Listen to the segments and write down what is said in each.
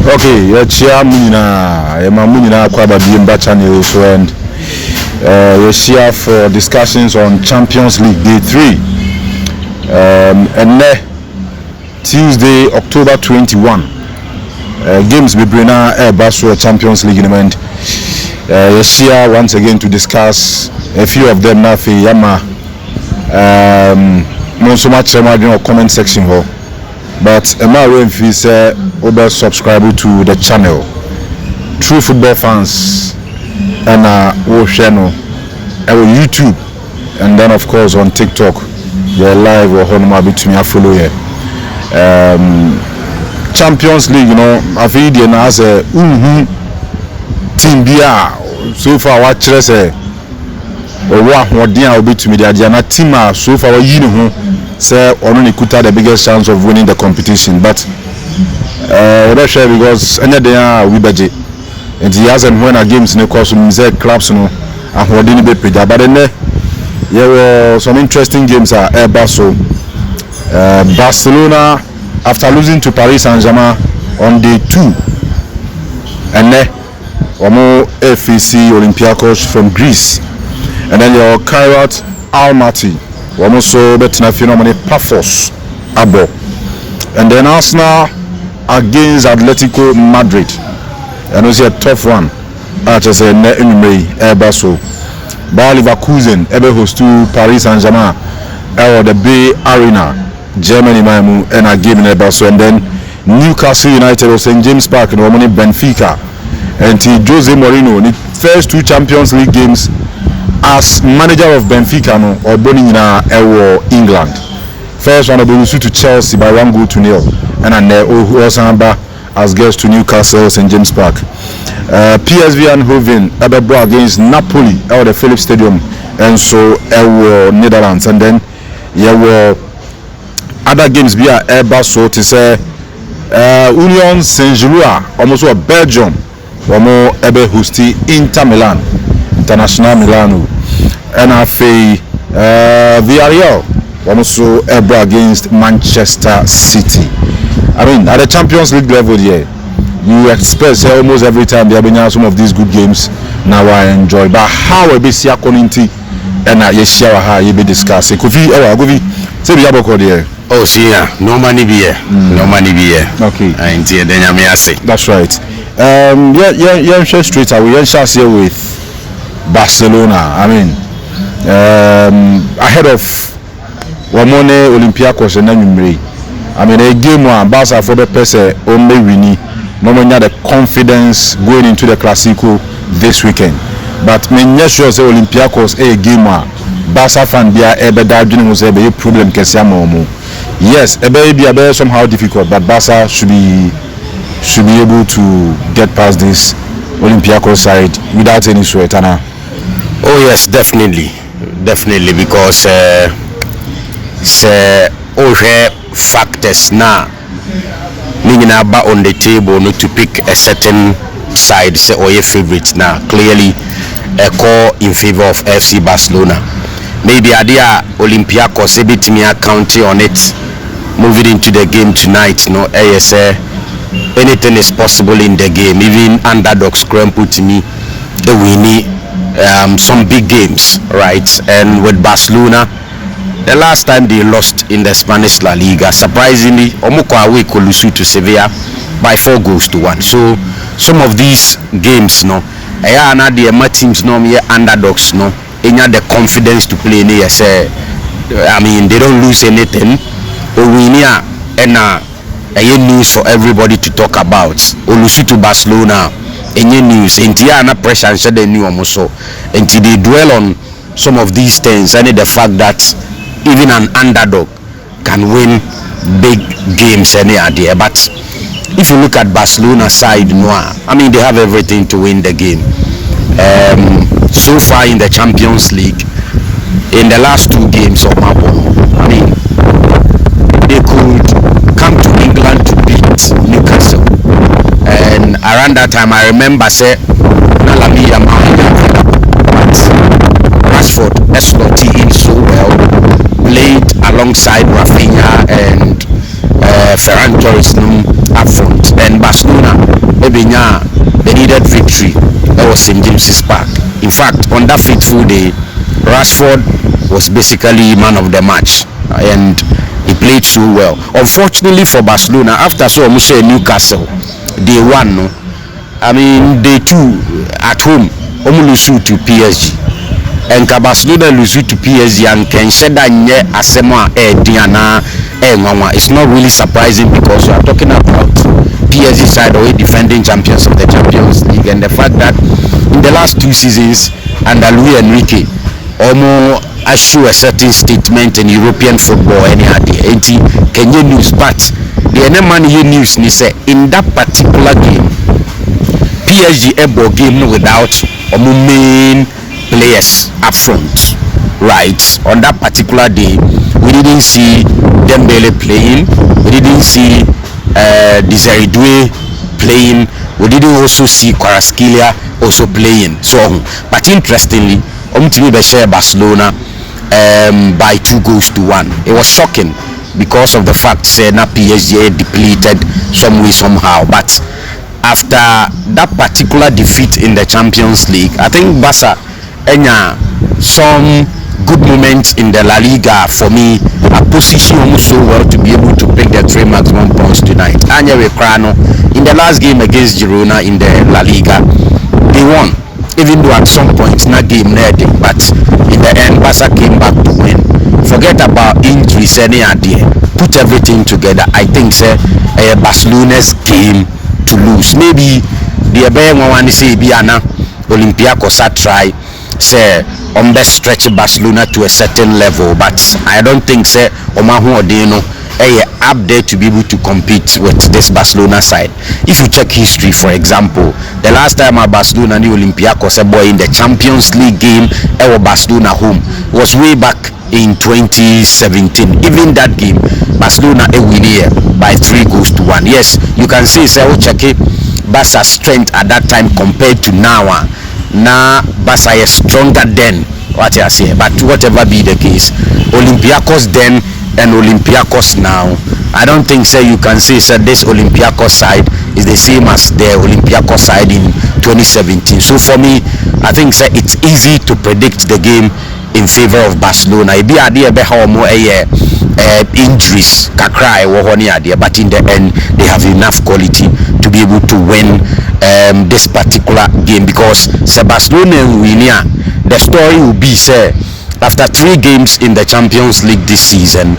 Okay, yeah, chia muna, muna kwa babi channel so and we're here for discussions on Champions League Day 3. And Tuesday, October 21. Games be bringna Barcelona Champions League event. We're here once again to discuss a few of them now for Yama. Not so much in comment section here. But if you say over subscribe to the channel, true football fans and channel on YouTube and then of course on TikTok, you're live or home between me follow here. Champions League, I feel the as a team BR so far what say or what dia will be to me the team so far say only kuta the biggest chance of winning the competition, but we're not sure because any day we budget and he hasn't won a games in the course of clubs and who didn't be pretty, but then there were some interesting games at Barcelona after losing to Paris Saint-Germain on day 2 and then FAC Olympiacos from Greece and then your Kairat Almaty also betina phenomenon Paphos Abo and then Arsenal against Atletico Madrid and it was a tough one at a Baso Bayer Leverkusen host to Paris Saint-Germain or the Bay Arena Germany and a game in Baso and then Newcastle United or St. James Park and Benfica and Jose Mourinho the first 2 Champions League games as manager of Benfica or Boning in England. First one will to Chelsea by 1-0 and then Osamba as guest to Newcastle St. James Park. PSV and Hoven Ebebro against Napoli at the Philips Stadium and so Netherlands and then were other games via Airbus so to say Union Saint-Gilloise almost a Belgium or ebe hosti Inter Milan International Milano and Villarreal also ever against Manchester City. I mean at the Champions League level here you expect almost every time there are some of these good games now I enjoy but how we be see community and yeshia ha you be discuss Kofi Govi say be aboko there. Oh see no money be here. No money be here. Okay. And then you may say. That's right. Yeah, straight away. Yeah, here with Barcelona. I mean, ahead of Wamone Olympiacos and Namimri. I mean, a game one Barca for the person only winning. Normally, the confidence going into the Clasico this weekend. But me not sure say Olympiacos a game one. Barca fan be a doing was a problem kesiamomo. Yes, a be somehow difficult, but Barca should be able to get past this Olympiacos side without any sweat. Oh yes, definitely because factors now meaning about on the table not to pick a certain side say or your favorite now clearly a call in favor of FC Barcelona. Maybe idea Olympiacos a bit me counting on it moving into the game tonight, anything is possible in the game, even underdogs scramble to me we need some big games, right? And with Barcelona the last time they lost in the Spanish La Liga surprisingly Omoko away Colusu to Sevilla by 4-1. So some of these games the teams underdogs the confidence to play I mean they don't lose anything and news for everybody to talk about. Olusi to Barcelona, any news, and pressure and the new almost and they dwell on some of these things and the fact that even an underdog can win big games any idea. But if you look at Barcelona side, I mean they have everything to win the game. So far in the Champions League, in the last 2 games of Napoli, I mean they could come to England to beat Newcastle, and around that time I remember say Nalami but Rashford exploited him so well, played alongside Rafinha and Ferran Torres up front, and Barcelona benya the needed victory. That was St. James's Park. In fact, on that fateful day, Rashford was basically man of the match, and he played so well. Unfortunately for Barcelona, after so much Newcastle, they won. No, I mean they too at home, lose to PSG. And Barcelona lose to PSG and can shed nye asema diana nwanwa. It's not really surprising because you are talking about PSG side already defending champions of the Champions League, and the fact that in the last 2 seasons under Luis Enrique, almost issue a certain statement in European football any idea Kenya news. But the money news ni say in that particular game PSG able game without main players up front, right? On that particular day we didn't see Dembele playing, we didn't see Desiree Doué playing, we didn't also see Kvaratskhelia also playing. So but interestingly to be share Barcelona by 2-1. It was shocking because of the fact that PSG depleted some way somehow. But after that particular defeat in the Champions League, I think Barca some good moments in the La Liga. For me, a position almost so well to be able to pick the 3 maximum points tonight. Anya Recrano in the last game against Girona in the La Liga, they won. Even though at some points not game netting, but in the end Barca came back to win. Forget about injuries any idea. Put everything together. I think say Barcelona's game to lose. Maybe the one say Biana Olympiacos try say on the stretch Barcelona to a certain level, but I don't think say Omahu Odeno up there to be able to compete with this Barcelona side. If you check history, for example, the last time Barcelona and Olympiacos boy in the Champions League game Barcelona home was way back in 2017. Even that game Barcelona win here by 3-1. Yes, you can see say check it Barca's strength at that time compared to now. Now Barca is stronger than what I say, but whatever be the case, Olympiacos then and Olympiacos now, I don't think say you can say that this Olympiacos side is the same as the Olympiacos side in 2017. So for me, I think say it's easy to predict the game in favor of Barcelona. It be idea be how more injuries kakra idea, but in the end they have enough quality to be able to win this particular game, because Barcelona win here, the story will be say after 3 games in the Champions League this season,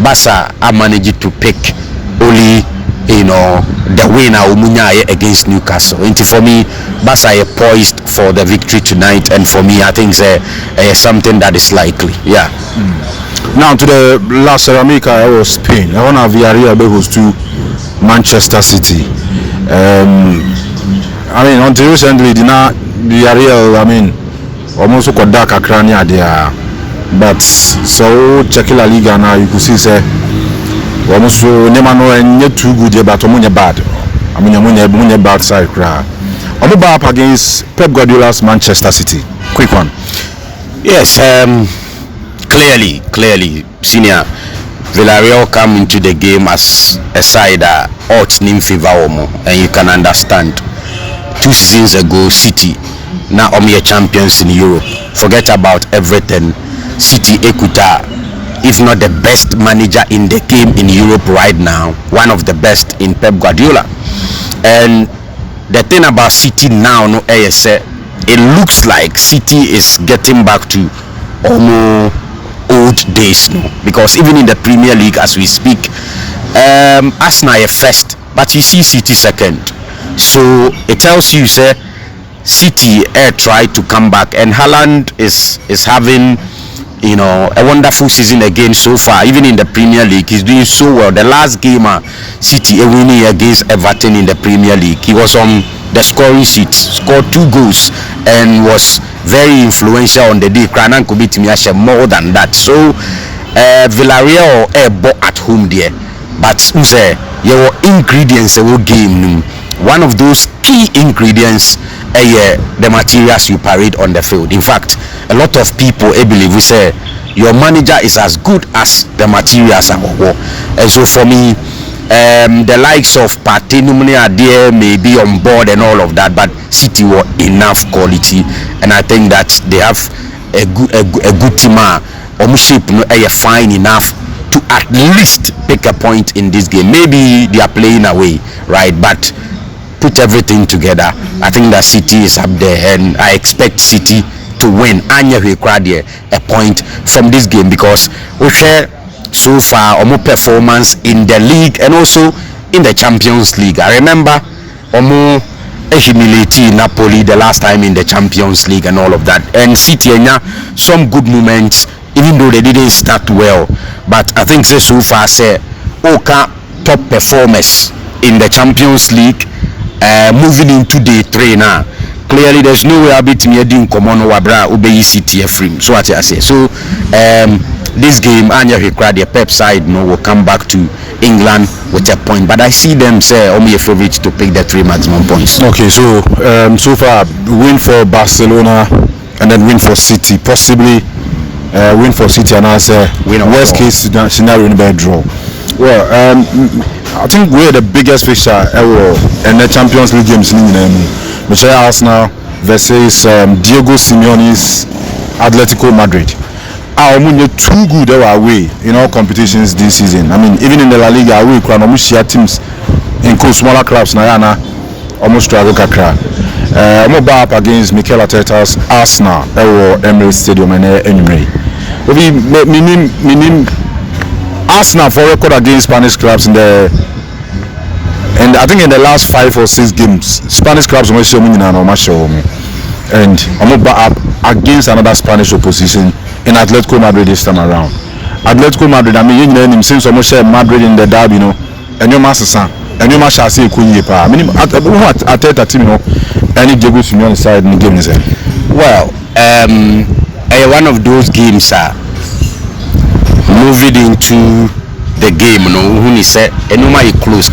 Barca are managed to pick only the winner Umunya against Newcastle. And for me, Barca are poised for the victory tonight, and for me I think something that is likely. Yeah. Now to the last Ceramica was Spain. I want to Villarreal host to Manchester City. I mean until recently Villarreal, I mean almost got dark akrania there, but so check La Liga now you could see say almost never know and too good but bad. I mean you're bad side cry. I'm up against Pep Guardiola's Manchester City. Quick one. Yes, clearly senior Villarreal come into the game as a side odds in favor and you can understand 2 seasons ago City now champions in Europe. Forget about everything. City Ekuta, if not the best manager in the game in Europe right now, one of the best in Pep Guardiola. And the thing about City now, it looks like City is getting back to almost old days now, because even in the Premier League as we speak, Arsenal are first, but you see City second. So it tells you say City try to come back, and Haaland is having a wonderful season again so far. Even in the Premier League he's doing so well. The last game City winning against Everton in the Premier League, he was on the scoring sheet, scored 2 goals and was very influential on the day. Kranan could beat more than that. So Villarreal at home there, but your ingredients will game. One of those key ingredients the materials you parade on the field. In fact, a lot of people believe we say your manager is as good as the materials are. And so for me, the likes of Partey are there, may be on board and all of that, but City were enough quality, and I think that they have a good team. Ownership no fine enough to at least pick a point in this game. Maybe they are playing away, right? But put everything together, I think that City is up there, and I expect City to win. Anya a point from this game, because we share so far Omo performance in the league and also in the Champions League. I remember Omo humiliating Napoli the last time in the Champions League and all of that, and City some good moments even though they didn't start well, but I think so far say Oka top performers in the Champions League, moving into day 3 now. Clearly there's no way I'll be in common wabra obey City frame. So what I say, so this game Anya the Pep side will come back to England with a point, but I see them say only a favorite to pick the 3 maximum points. Okay, so so far win for Barcelona and then win for City, possibly win for City, and as worst case scenario in the draw. Well, I think we're the biggest fixture ever in the Champions League games in Michel Arsenal versus Diego Simeone's Atletico Madrid. Our too good away in all competitions this season. I mean, even in the La Liga, we can almost share teams in smaller clubs. Nayana almost struggle kakra. I'm up against Mikel Arteta's Arsenal at Emirates Stadium and anyway. We meaning Arsenal for record against Spanish clubs and I think in the last 5 or 6 games, Spanish clubs will show me and I'm up against another Spanish opposition in Atletico Madrid this time around. Atletico Madrid, I mean, you know, since almost Madrid in the derby, you know, and your master son, and your master say I mean, Arteta team, you know, any Diego Simeone side in the game is well, one of those games are moving into the game, you know, when he said enuma you close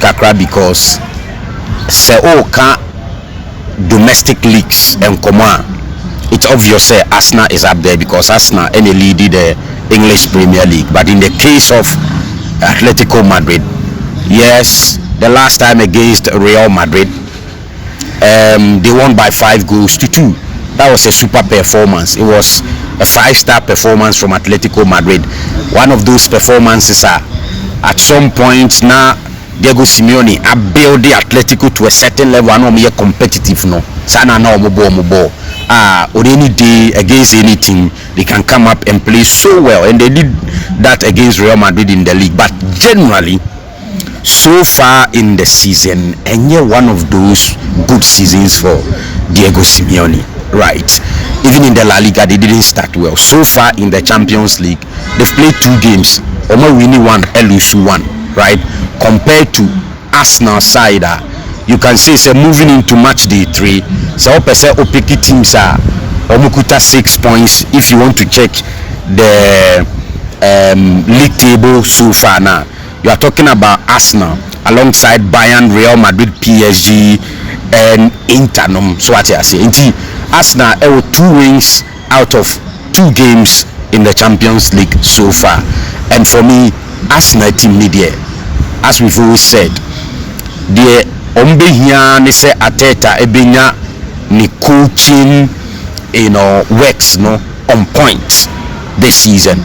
kakra because say domestic leagues and command, it's obvious Arsenal is up there because Arsenal any lead the English Premier League. But in the case of Atletico Madrid, yes, the last time against Real Madrid, they won by 5 goals to 2. That was a super performance. It was a 5-star performance from Atletico Madrid. One of those performances are at some point now Diego Simeone built the Atletico to a certain level and more competitive no. Sana na omo on any day against any team they can come up and play so well, and they did that against Real Madrid in the league. But generally so far in the season, and yet one of those good seasons for Diego Simeone, right? Even in the La Liga they didn't start well. So far in the Champions League they've played 2 games, Omo winning 1, lose 1, right? Compared to Arsenal side, you can say moving into match day 3, so opiki teams are omukuta 6 points. If you want to check the league table so far now, you are talking about Arsenal alongside Bayern, Real Madrid, PSG and Inter. So what I say, Arsenal have 2 wins out of 2 games in the Champions League so far, and for me Arsenal team media, as we've always said, the Ombehia ni say Arteta ebenya ni coaching, you know, works no on point this season.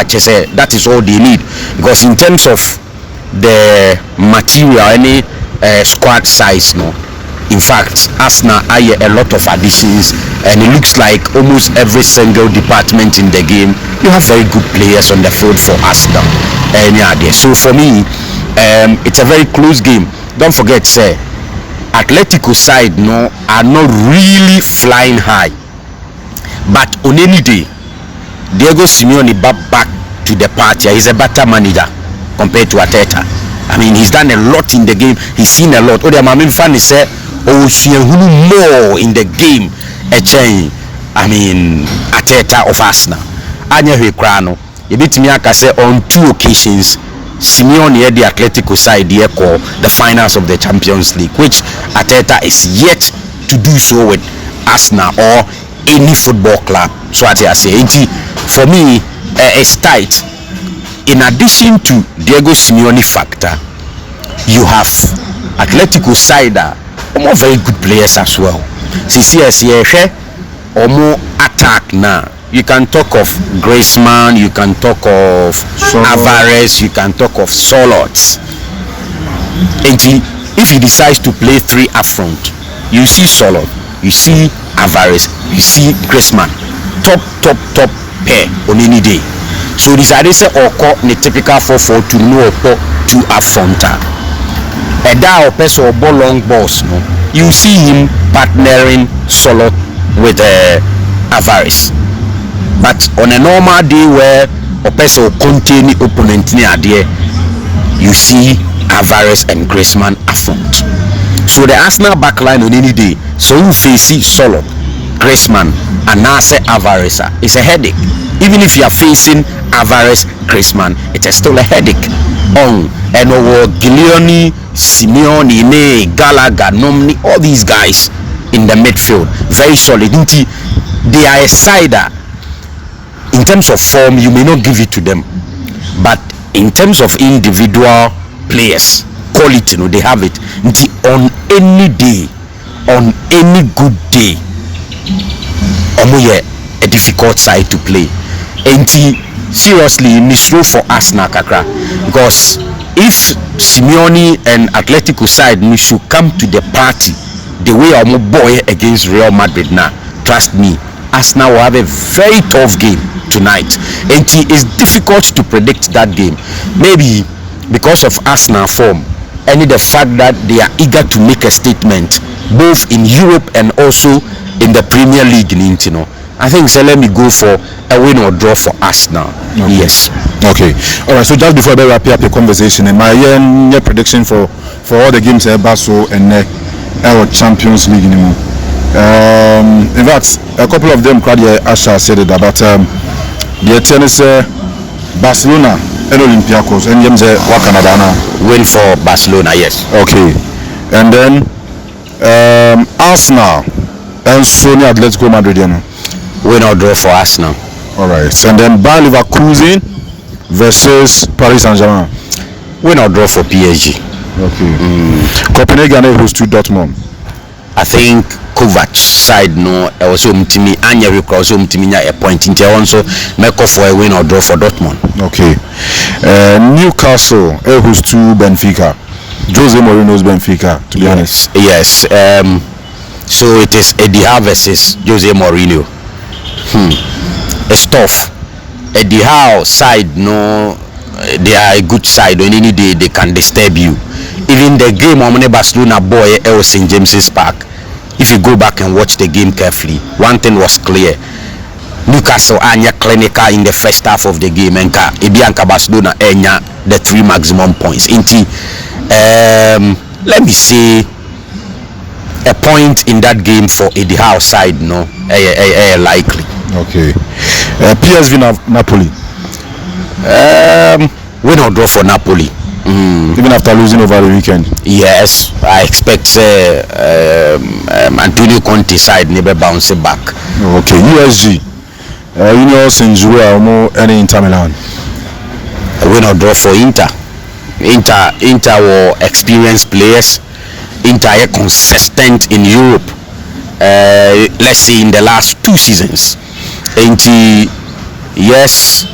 Just say that is all they need, because in terms of the material, any squad size, no. In fact, Arsenal are a lot of additions, and it looks like almost every single department in the game you have very good players on the field for Arsenal. And so for me, it's a very close game. Don't forget, say Atletico side are not really flying high, but on any day Diego Simeone back to the party. He's a better manager compared to Arteta. I mean, he's done a lot in the game. He's seen a lot. The main fan is say more in the game. I mean, Arteta of Arsenal. Anya Hekrano. You beat me on 2 occasions. Simeone had the Atletico side here call the finals of the Champions League, which Arteta is yet to do so with Arsenal or any football club. So what I say, for me, it's tight in addition to Diego Simeone factor, you have Atletico side almost very good players as well. CCS almost attack now. You can talk of Griezmann, you can talk of Alvarez, you can talk of Solots. And if he decides to play 3 up front, you see Solot, you see Alvarez, you see Griezmann, top pair on any day. So this I say the typical 4-4-2 no 2 up fronter. And that or person or ball long balls, no. You see him partnering Solot with Alvarez. But on a normal day where a person will contain the opponent near there, you see Alvarez and Griezmann up front. So the Arsenal backline on any day, so you face Solot, Griezmann, and now say Alvarez, it's a headache. Even if you are facing Alvarez, Griezmann, it is still a headache. And over Giglioni, Simeone, Gallagher, Nomni, all these guys in the midfield, very solid. They are a sider. In terms of form, you may not give it to them, but in terms of individual players, quality, they have it. On any day, on any good day, a difficult side to play. And seriously, misrule for Arsenal kakra, because if Simeone and Atletico side should come to the party the way our boy against Real Madrid now, trust me, Arsenal will have a very tough game tonight, and it is difficult to predict that game. Maybe because of Arsenal form and the fact that they are eager to make a statement both in Europe and also in the Premier League in Intino. I think so. Let me go for a win or draw for Arsenal. Okay. Yes. Okay. All right. So just before we wrap up the conversation, my year prediction for all the games at Barcelona and our Champions League anymore. In fact, a couple of them, Asha said it about the tennis Barcelona and Olympiacos and James Wakanadana win for Barcelona. Yes. Okay. And then Arsenal and Sony Atletico Madrid. Win or draw for Arsenal. All right. And then Bayer Leverkusen versus Paris Saint-Germain. Win or draw for PSG. Okay. Copenhagen host to Dortmund. I think Kovac side no also mtimi anya because mtimi nya a point in also make for a win or draw for Dortmund. Okay. Newcastle host to Benfica. Jose Mourinho's Benfica, to be honest. Yes. So it is Eddie Howe versus Jose Mourinho. It's tough. Eddie Howe side no, they are a good side. On any day they can disturb you. Even the game on Barcelona boy at St. James's Park, if you go back and watch the game carefully, one thing was clear. Newcastle anya clinical in the first half of the game, and Ibianca Barcelona anya the 3 maximum points. Let me say a point in that game for Eddie Howe side, no, likely. Okay. PSV Napoli. Win or draw for Napoli. Even after losing over the weekend. Yes, I expect Antonio Conte side never bounce back. Okay. USG. Union Saint-Gilloise or any Inter Milan. Win or draw for Inter. Inter were experienced players. Inter are consistent in Europe. Let's say in the last 2 seasons. Yes,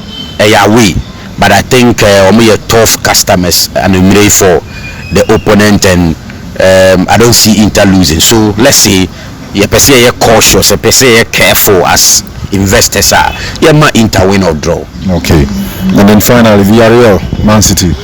away, but I think we are tough customers and we for the opponent, and I don't see Inter losing. So let's say you per se cautious, you per se careful as investors are. You might Inter win or draw. Okay, and then finally Villarreal, Man City.